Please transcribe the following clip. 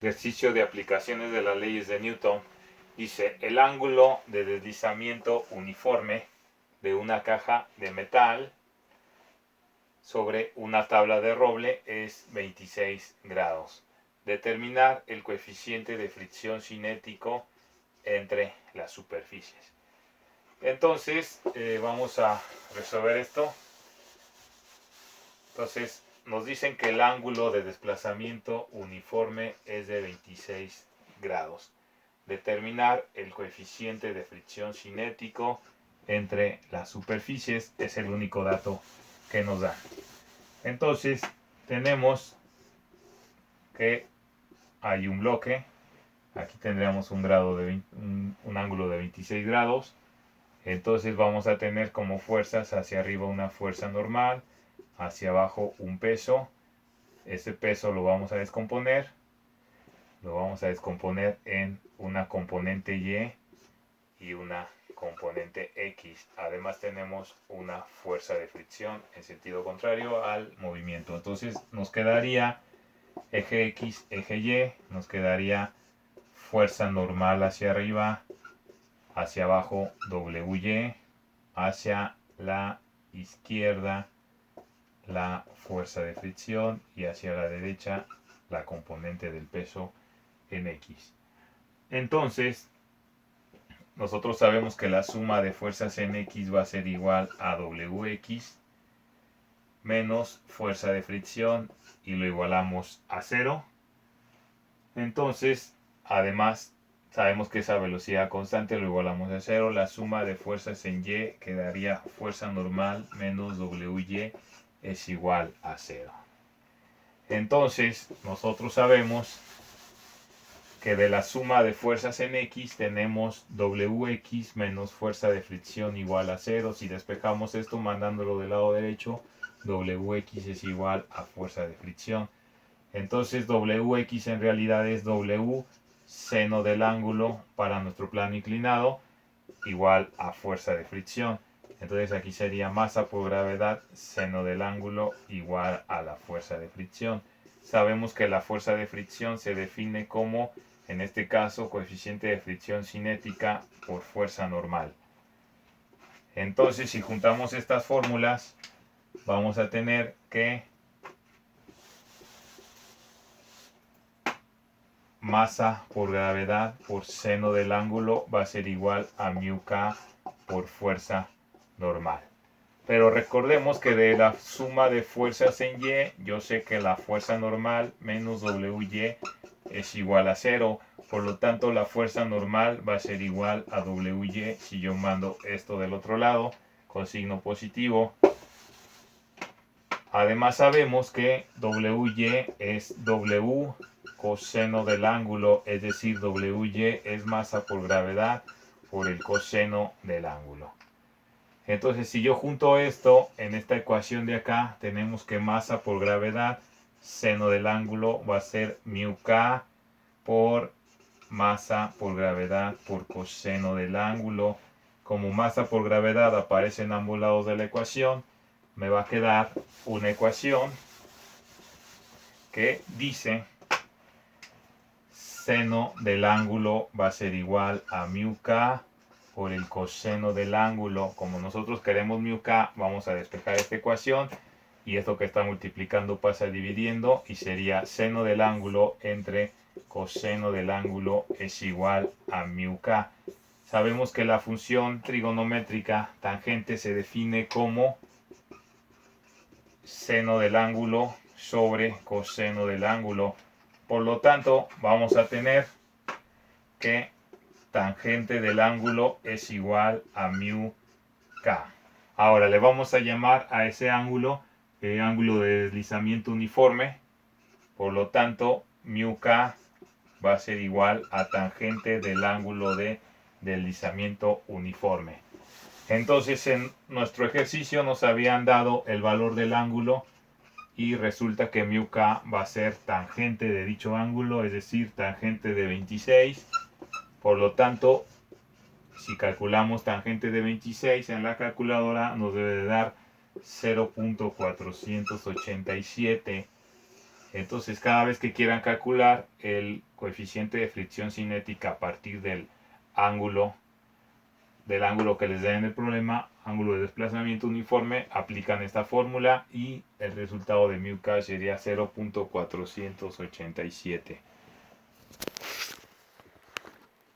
Ejercicio de aplicaciones de las leyes de Newton. Dice, el ángulo de deslizamiento uniforme de una caja de metal sobre una tabla de roble es 26 grados. Determinar el coeficiente de fricción cinético entre las superficies. Entonces, vamos a resolver esto. Entonces, nos dicen que el ángulo de desplazamiento uniforme es de 26 grados. Determinar el coeficiente de fricción cinético entre las superficies es el único dato que nos dan. Entonces, tenemos que hay un bloque. Aquí tendríamos un ángulo de 26 grados. Entonces vamos a tener como fuerzas hacia arriba una fuerza normal, hacia abajo un peso. Ese peso lo vamos a descomponer. Lo vamos a descomponer en una componente Y y una componente X. Además tenemos una fuerza de fricción en sentido contrario al movimiento. Entonces nos quedaría eje X, eje Y. Nos quedaría fuerza normal hacia arriba, hacia abajo WY, hacia la izquierda la fuerza de fricción y hacia la derecha la componente del peso en X. Entonces, nosotros sabemos que la suma de fuerzas en X va a ser igual a WX menos fuerza de fricción y lo igualamos a 0. Entonces, además, sabemos que esa velocidad constante lo igualamos a 0. La suma de fuerzas en Y quedaría fuerza normal menos WY es igual a 0. Entonces, nosotros sabemos que de la suma de fuerzas en X tenemos WX menos fuerza de fricción igual a 0. Si despejamos esto mandándolo del lado derecho, WX es igual a fuerza de fricción. Entonces WX en realidad es W seno del ángulo para nuestro plano inclinado igual a fuerza de fricción. Entonces aquí sería masa por gravedad seno del ángulo igual a la fuerza de fricción. Sabemos que la fuerza de fricción se define como, en este caso, coeficiente de fricción cinética por fuerza normal. Entonces, si juntamos estas fórmulas, vamos a tener que masa por gravedad por seno del ángulo va a ser igual a μk por fuerza normal. Pero recordemos que de la suma de fuerzas en Y, yo sé que la fuerza normal menos WY es igual a 0. Por lo tanto, la fuerza normal va a ser igual a WY si yo mando esto del otro lado con signo positivo. Además sabemos que WY es W coseno del ángulo, es decir, WY es masa por gravedad por el coseno del ángulo. Entonces, si yo junto esto en esta ecuación de acá, tenemos que masa por gravedad, seno del ángulo va a ser μk por masa por gravedad por coseno del ángulo. Como masa por gravedad aparece en ambos lados de la ecuación, me va a quedar una ecuación que dice seno del ángulo va a ser igual a μk por el coseno del ángulo. Como nosotros queremos μk, vamos a despejar esta ecuación y esto que está multiplicando pasa dividiendo y sería seno del ángulo entre coseno del ángulo es igual a μk. Sabemos que la función trigonométrica tangente se define como seno del ángulo sobre coseno del ángulo. Por lo tanto, vamos a tener que tangente del ángulo es igual a μk. Ahora le vamos a llamar a ese ángulo el ángulo de deslizamiento uniforme. Por lo tanto, μk va a ser igual a tangente del ángulo de deslizamiento uniforme. Entonces en nuestro ejercicio nos habían dado el valor del ángulo y resulta que μk va a ser tangente de dicho ángulo, es decir, tangente de 26. Por lo tanto, si calculamos tangente de 26 en la calculadora, nos debe de dar 0.487 Entonces, cada vez que quieran calcular el coeficiente de fricción cinética a partir ángulo, del ángulo que les den en el problema, ángulo de desplazamiento uniforme, aplican esta fórmula y el resultado de μ sería 0.487.